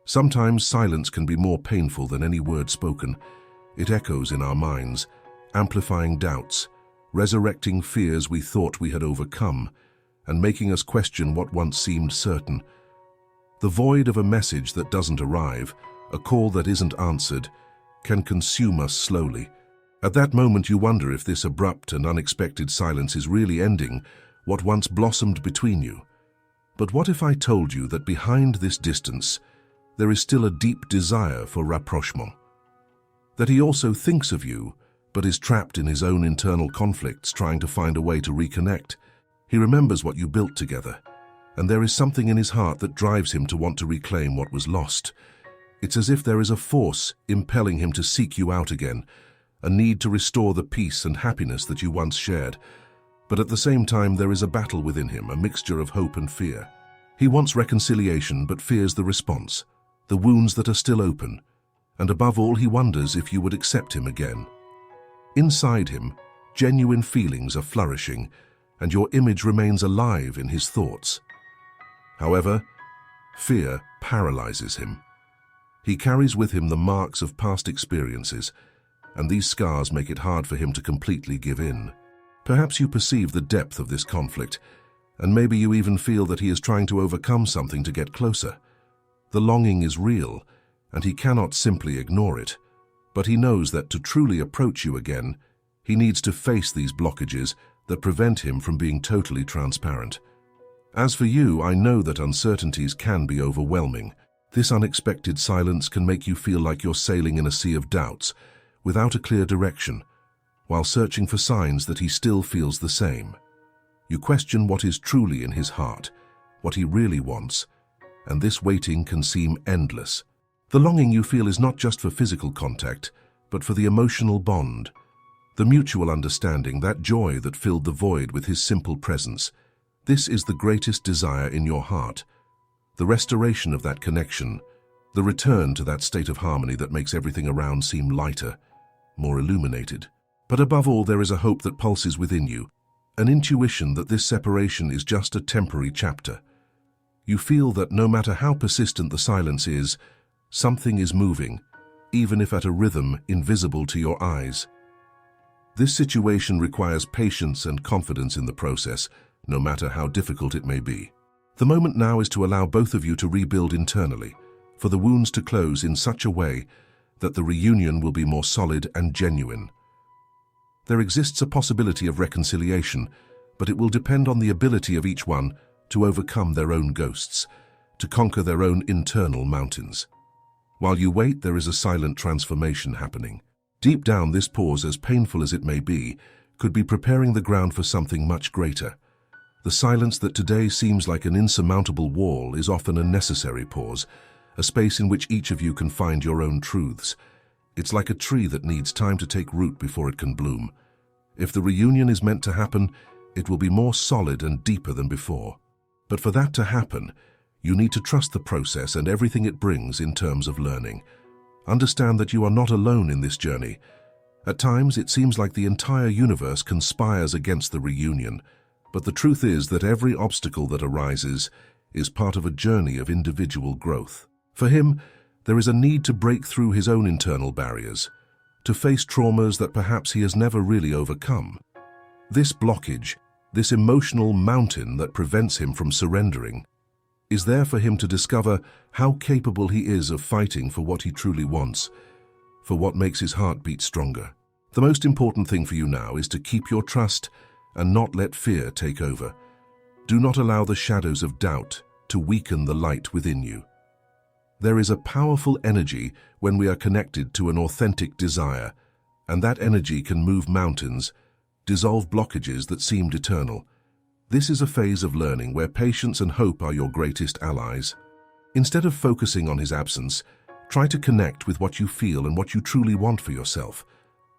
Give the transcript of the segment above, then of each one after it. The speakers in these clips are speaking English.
Sometimes silence can be more painful than any word spoken. It echoes in our minds, amplifying doubts, resurrecting fears we thought we had overcome, and making us question what once seemed certain. The void of a message that doesn't arrive, a call that isn't answered, can consume us slowly. At that moment you wonder if this abrupt and unexpected silence is really ending what once blossomed between you. But what if I told you that behind this distance there is still a deep desire for rapprochement? That he also thinks of you, but is trapped in his own internal conflicts trying to find a way to reconnect. He remembers what you built together, and there is something in his heart that drives him to want to reclaim what was lost. It's as if there is a force impelling him to seek you out again, a need to restore the peace and happiness that you once shared. But at the same time there is a battle within him, a mixture of hope and fear. He wants reconciliation but fears the response, the wounds that are still open, and above all he wonders if you would accept him again. Inside him, genuine feelings are flourishing, and your image remains alive in his thoughts. However, fear paralyzes him. He carries with him the marks of past experiences, and these scars make it hard for him to completely give in. Perhaps you perceive the depth of this conflict, and maybe you even feel that he is trying to overcome something to get closer. The longing is real, and he cannot simply ignore it, but he knows that to truly approach you again, he needs to face these blockages that prevent him from being totally transparent. As for you, I know that uncertainties can be overwhelming. This unexpected silence can make you feel like you're sailing in a sea of doubts, without a clear direction, while searching for signs that he still feels the same. You question what is truly in his heart, what he really wants, and this waiting can seem endless. The longing you feel is not just for physical contact, but for the emotional bond, the mutual understanding, that joy that filled the void with his simple presence. This is the greatest desire in your heart, the restoration of that connection, the return to that state of harmony that makes everything around seem lighter, more illuminated. But above all, there is a hope that pulses within you, an intuition that this separation is just a temporary chapter. You feel that no matter how persistent the silence is, something is moving, even if at a rhythm invisible to your eyes. This situation requires patience and confidence in the process, no matter how difficult it may be. The moment now is to allow both of you to rebuild internally, for the wounds to close in such a way that the reunion will be more solid and genuine. There exists a possibility of reconciliation, but it will depend on the ability of each one to overcome their own ghosts, to conquer their own internal mountains. While you wait, there is a silent transformation happening. Deep down, this pause, as painful as it may be, could be preparing the ground for something much greater. The silence that today seems like an insurmountable wall is often a necessary pause, a space in which each of you can find your own truths. It's like a tree that needs time to take root before it can bloom. If the reunion is meant to happen, it will be more solid and deeper than before. But for that to happen, you need to trust the process and everything it brings in terms of learning. Understand that you are not alone in this journey. At times, it seems like the entire universe conspires against the reunion, but the truth is that every obstacle that arises is part of a journey of individual growth. For him, there is a need to break through his own internal barriers, to face traumas that perhaps he has never really overcome. This blockage, this emotional mountain that prevents him from surrendering, is there for him to discover how capable he is of fighting for what he truly wants, for what makes his heart beat stronger. The most important thing for you now is to keep your trust and not let fear take over. Do not allow the shadows of doubt to weaken the light within you. There is a powerful energy when we are connected to an authentic desire, and that energy can move mountains, dissolve blockages that seemed eternal. This is a phase of learning where patience and hope are your greatest allies. Instead of focusing on his absence, try to connect with what you feel and what you truly want for yourself.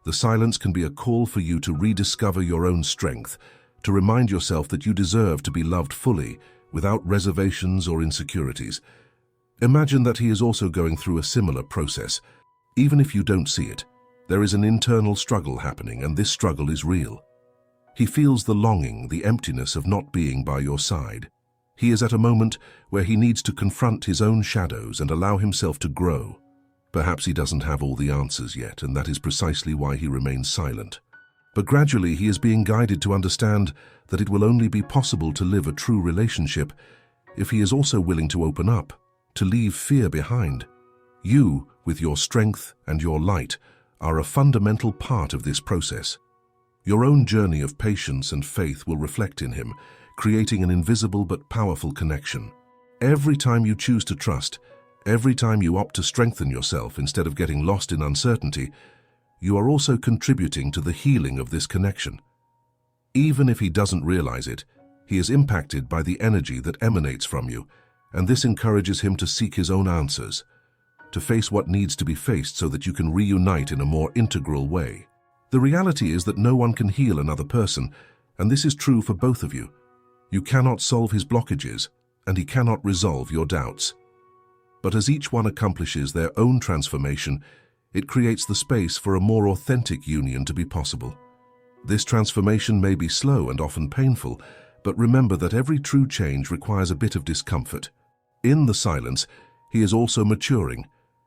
The silence can be a call for you to rediscover your own strength, to remind yourself that you deserve to be loved fully, without reservations or insecurities. Imagine that he is also going through a similar process. Even if you don't see it, there is an internal struggle happening, and this struggle is real. He feels the longing, the emptiness of not being by your side. He is at a moment where he needs to confront his own shadows and allow himself to grow. Perhaps he doesn't have all the answers yet, and that is precisely why he remains silent. But gradually he is being guided to understand that it will only be possible to live a true relationship if he is also willing to open up, to leave fear behind. You, with your strength and your light, are a fundamental part of this process. Your own journey of patience and faith will reflect in him, creating an invisible but powerful connection. Every time you choose to trust, every time you opt to strengthen yourself instead of getting lost in uncertainty, you are also contributing to the healing of this connection. Even if he doesn't realize it, he is impacted by the energy that emanates from you, and this encourages him to seek his own answers, to face what needs to be faced so that you can reunite in a more integral way. The reality is that no one can heal another person, and this is true for both of you. You cannot solve his blockages, and he cannot resolve your doubts. But as each one accomplishes their own transformation, it creates the space for a more authentic union to be possible. This transformation may be slow and often painful, but remember that every true change requires a bit of discomfort. In the silence, he is also maturing.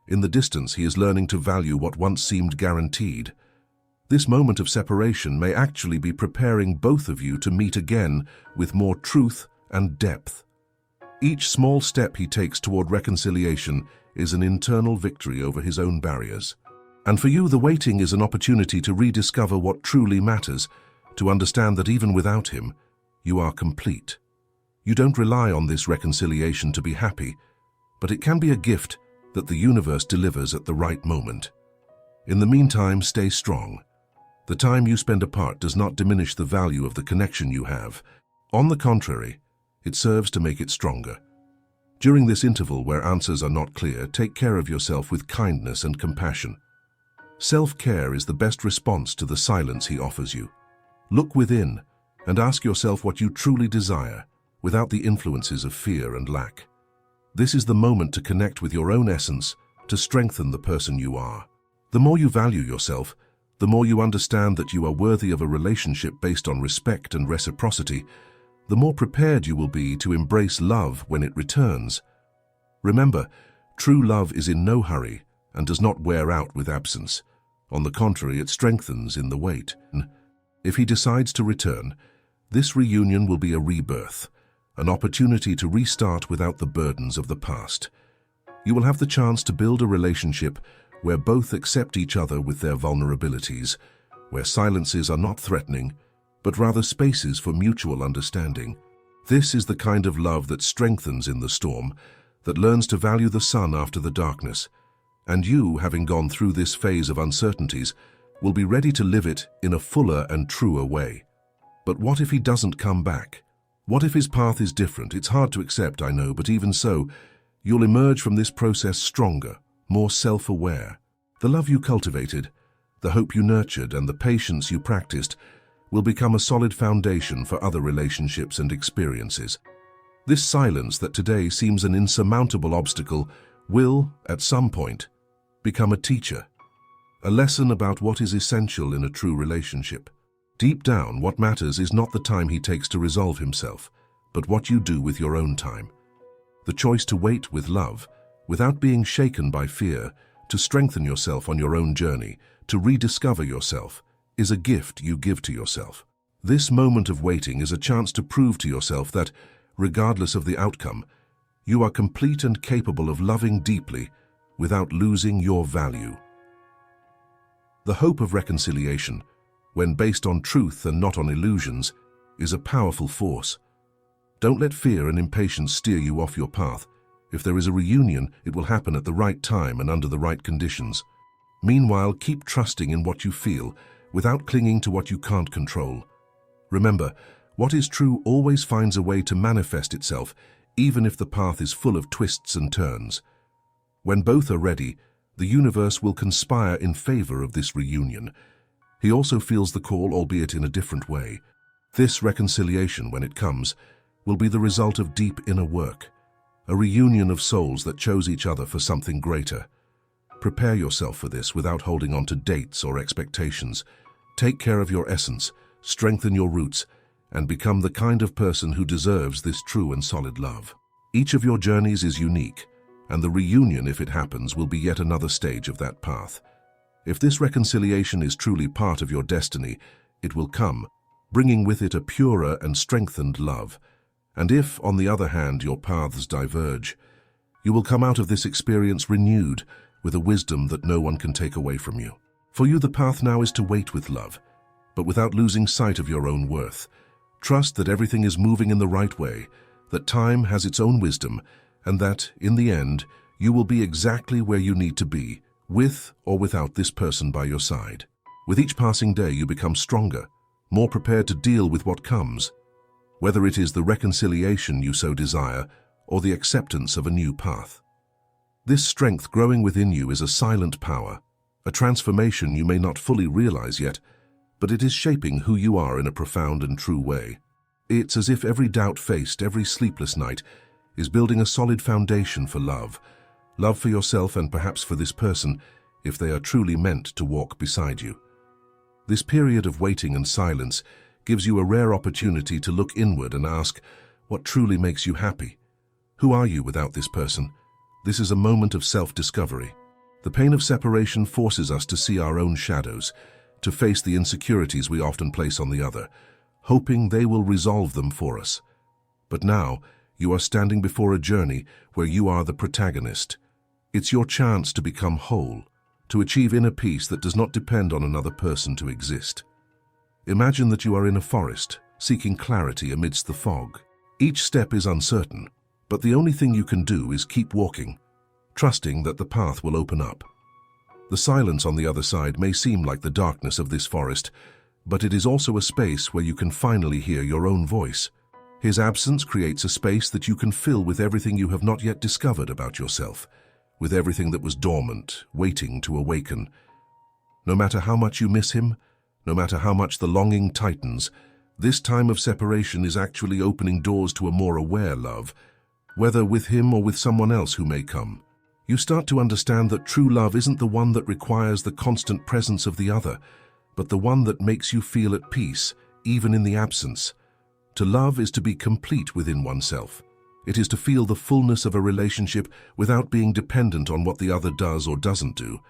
In the distance, he is learning to value what once seemed guaranteed. This moment of separation may actually be preparing both of you to meet again with more truth and depth. Each small step he takes toward reconciliation is an internal victory over his own barriers. And for you, the waiting is an opportunity to rediscover what truly matters, to understand that even without him, you are complete. You don't rely on this reconciliation to be happy, but it can be a gift that the universe delivers at the right moment. In the meantime, stay strong. The time you spend apart does not diminish the value of the connection you have. On the contrary, it serves to make it stronger. During this interval where answers are not clear, take care of yourself with kindness and compassion. Self-care is the best response to the silence he offers you. Look within and ask yourself what you truly desire, without the influences of fear and lack. This is the moment to connect with your own essence, to strengthen the person you are. The more you value yourself, the more you understand that you are worthy of a relationship based on respect and reciprocity, the more prepared you will be to embrace love when it returns. Remember, true love is in no hurry and does not wear out with absence. On the contrary, it strengthens in the wait. If he decides to return, this reunion will be a rebirth, an opportunity to restart without the burdens of the past. You will have the chance to build a relationship where both accept each other with their vulnerabilities, where silences are not threatening, but rather spaces for mutual understanding. This is the kind of love that strengthens in the storm, that learns to value the sun after the darkness. And you, having gone through this phase of uncertainties, will be ready to live it in a fuller and truer way. But what if he doesn't come back? What if his path is different? It's hard to accept, I know, but even so, you'll emerge from this process stronger, more self-aware. The love you cultivated, the hope you nurtured, and the patience you practiced will become a solid foundation for other relationships and experiences. This silence that today seems an insurmountable obstacle will, at some point, become a teacher, a lesson about what is essential in a true relationship. Deep down, what matters is not the time he takes to resolve himself, but what you do with your own time. The choice to wait with love, without being shaken by fear, to strengthen yourself on your own journey, to rediscover yourself, is a gift you give to yourself. This moment of waiting is a chance to prove to yourself that, regardless of the outcome, you are complete and capable of loving deeply without losing your value. The hope of reconciliation, when based on truth and not on illusions, is a powerful force. Don't let fear and impatience steer you off your path. If there is a reunion, it will happen at the right time and under the right conditions. Meanwhile, keep trusting in what you feel, without clinging to what you can't control. Remember, what is true always finds a way to manifest itself, even if the path is full of twists and turns. When both are ready, the universe will conspire in favor of this reunion. He also feels the call, albeit in a different way. This reconciliation, when it comes, will be the result of deep inner work, a reunion of souls that chose each other for something greater. Prepare yourself for this without holding on to dates or expectations. Take care of your essence, strengthen your roots, and become the kind of person who deserves this true and solid love. Each of your journeys is unique, and the reunion, if it happens, will be yet another stage of that path. If this reconciliation is truly part of your destiny, it will come, bringing with it a purer and strengthened love. And if, on the other hand, your paths diverge, you will come out of this experience renewed, with a wisdom that no one can take away from you. For you, the path now is to wait with love, but without losing sight of your own worth. Trust that everything is moving in the right way, that time has its own wisdom, and that, in the end, you will be exactly where you need to be, with or without this person by your side. With each passing day, you become stronger, more prepared to deal with what comes, whether it is the reconciliation you so desire or the acceptance of a new path. This strength growing within you is a silent power, a transformation you may not fully realize yet, but it is shaping who you are in a profound and true way. It's as if every doubt faced, every sleepless night, is building a solid foundation for love. Love for yourself and perhaps for this person, if they are truly meant to walk beside you. This period of waiting and silence gives you a rare opportunity to look inward and ask, what truly makes you happy? Who are you without this person? This is a moment of self-discovery. The pain of separation forces us to see our own shadows, to face the insecurities we often place on the other, hoping they will resolve them for us. But now, you are standing before a journey where you are the protagonist. It's your chance to become whole, to achieve inner peace that does not depend on another person to exist. Imagine that you are in a forest, seeking clarity amidst the fog. Each step is uncertain, but the only thing you can do is keep walking, trusting that the path will open up. The silence on the other side may seem like the darkness of this forest, but it is also a space where you can finally hear your own voice. His absence creates a space that you can fill with everything you have not yet discovered about yourself, with everything that was dormant, waiting to awaken. No matter how much you miss him, no matter how much the longing tightens, this time of separation is actually opening doors to a more aware love, whether with him or with someone else who may come. You start to understand that true love isn't the one that requires the constant presence of the other, but the one that makes you feel at peace, even in the absence. To love is to be complete within oneself. It is to feel the fullness of a relationship without being dependent on what the other does or doesn't do.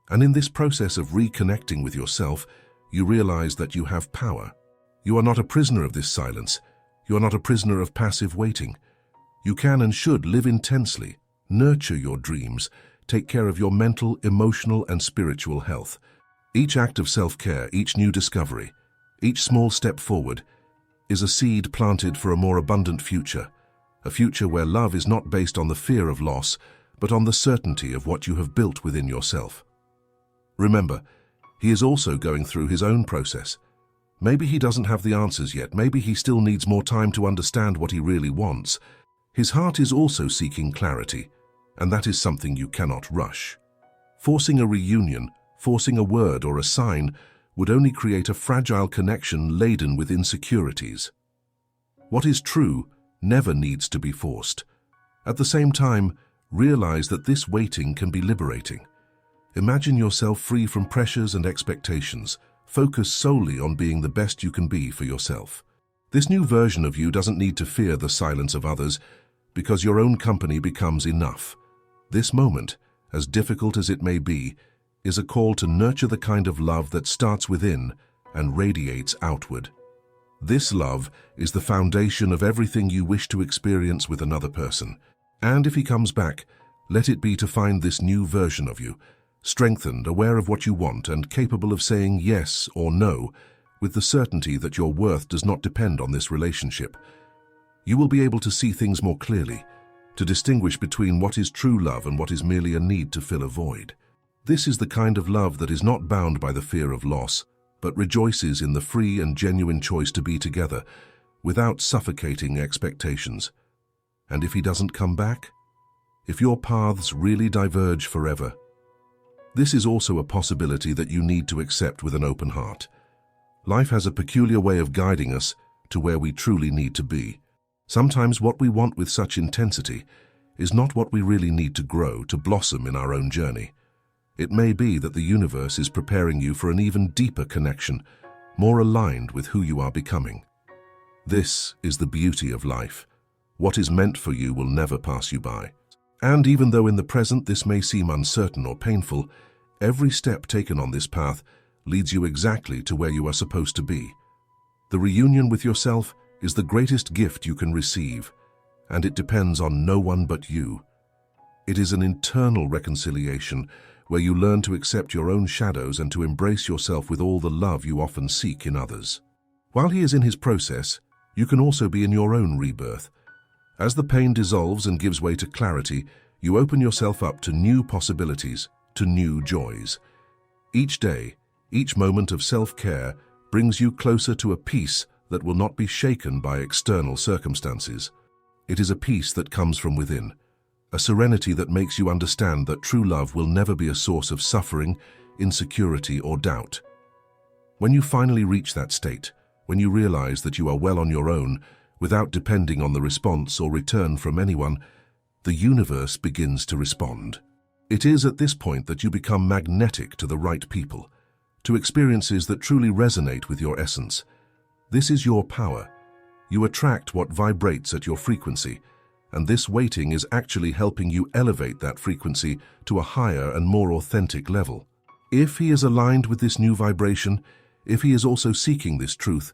And in this process of reconnecting with yourself, you realize that you have power. You are not a prisoner of this silence. You are not a prisoner of passive waiting. You can and should live intensely, nurture your dreams, take care of your mental, emotional, and spiritual health. Each act of self-care, each new discovery, each small step forward, is a seed planted for a more abundant future, a future where love is not based on the fear of loss, but on the certainty of what you have built within yourself. Remember, he is also going through his own process. Maybe he doesn't have the answers yet, maybe he still needs more time to understand what he really wants. His heart is also seeking clarity, and that is something you cannot rush. Forcing a reunion, forcing a word or a sign would only create a fragile connection laden with insecurities. What is true never needs to be forced. At the same time, realize that this waiting can be liberating. Imagine yourself free from pressures and expectations. Focus solely on being the best you can be for yourself. This new version of you doesn't need to fear the silence of others, because your own company becomes enough. This moment, as difficult as it may be, is a call to nurture the kind of love that starts within and radiates outward. This love is the foundation of everything you wish to experience with another person. And if he comes back, let it be to find this new version of you, strengthened, aware of what you want, and capable of saying yes or no with the certainty that your worth does not depend on this relationship. You will be able to see things more clearly, to distinguish between what is true love and what is merely a need to fill a void. This is the kind of love that is not bound by the fear of loss, but rejoices in the free and genuine choice to be together, without suffocating expectations. And if he doesn't come back? If your paths really diverge forever? This is also a possibility that you need to accept with an open heart. Life has a peculiar way of guiding us to where we truly need to be. Sometimes what we want with such intensity is not what we really need to grow, to blossom in our own journey. It may be that the universe is preparing you for an even deeper connection, more aligned with who you are becoming. This is the beauty of life. What is meant for you will never pass you by. And even though in the present this may seem uncertain or painful, every step taken on this path leads you exactly to where you are supposed to be. The reunion with yourself is the greatest gift you can receive, and it depends on no one but you. It is an internal reconciliation where you learn to accept your own shadows and to embrace yourself with all the love you often seek in others. While he is in his process, you can also be in your own rebirth. As the pain dissolves and gives way to clarity, you open yourself up to new possibilities, to new joys. Each day, each moment of self-care brings you closer to a peace that will not be shaken by external circumstances. It is a peace that comes from within, a serenity that makes you understand that true love will never be a source of suffering, insecurity, or doubt. When you finally reach that state, when you realize that you are well on your own, without depending on the response or return from anyone, the universe begins to respond. It is at this point that you become magnetic to the right people, to experiences that truly resonate with your essence. This is your power. You attract what vibrates at your frequency, and this waiting is actually helping you elevate that frequency to a higher and more authentic level. If he is aligned with this new vibration, if he is also seeking this truth,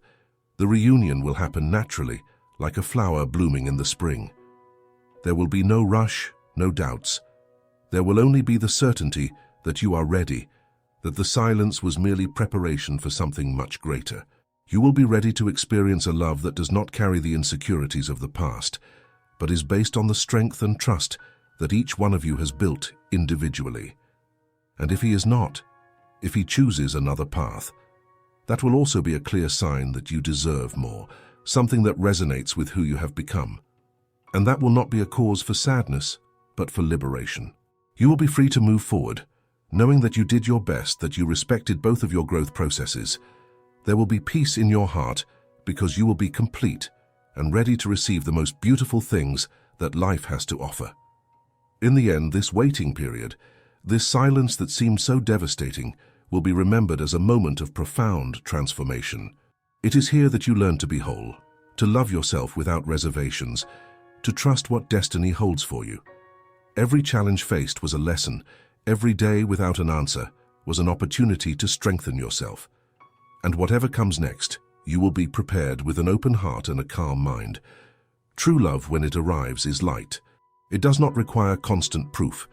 the reunion will happen naturally, like a flower blooming in the spring. There will be no rush, no doubts. There will only be the certainty that you are ready, that the silence was merely preparation for something much greater. You will be ready to experience a love that does not carry the insecurities of the past, but is based on the strength and trust that each one of you has built individually. And if he is not, if he chooses another path, that will also be a clear sign that you deserve more, something that resonates with who you have become. And that will not be a cause for sadness, but for liberation. You will be free to move forward, knowing that you did your best, that you respected both of your growth processes. There will be peace in your heart because you will be complete and ready to receive the most beautiful things that life has to offer. In the end, this waiting period, this silence that seemed so devastating, will be remembered as a moment of profound transformation. It is here that you learn to be whole, to love yourself without reservations, to trust what destiny holds for you. Every challenge faced was a lesson. Every day without an answer was an opportunity to strengthen yourself. And whatever comes next, you will be prepared with an open heart and a calm mind. True love, when it arrives, is light. It does not require constant proof.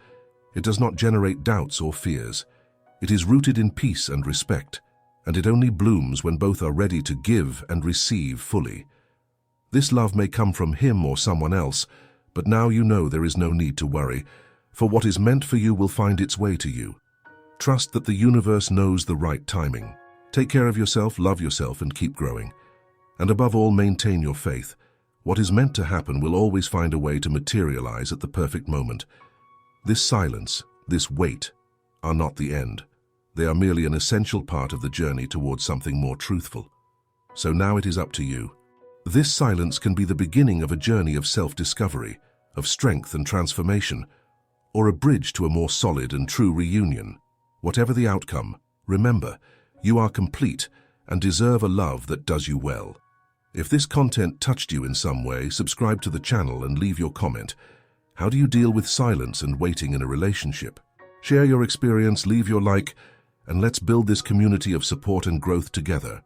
It does not generate doubts or fears. It is rooted in peace and respect, and it only blooms when both are ready to give and receive fully. This love may come from him or someone else, but now you know there is no need to worry, for what is meant for you will find its way to you. Trust that the universe knows the right timing. Take care of yourself, love yourself, and keep growing. And above all, maintain your faith. What is meant to happen will always find a way to materialize at the perfect moment. This silence, this wait, are not the end. They are merely an essential part of the journey towards something more truthful. So now it is up to you. This silence can be the beginning of a journey of self-discovery, of strength and transformation, or a bridge to a more solid and true reunion. Whatever the outcome, remember, you are complete and deserve a love that does you well. If this content touched you in some way, subscribe to the channel and leave your comment. How do you deal with silence and waiting in a relationship? Share your experience, leave your like, and let's build this community of support and growth together.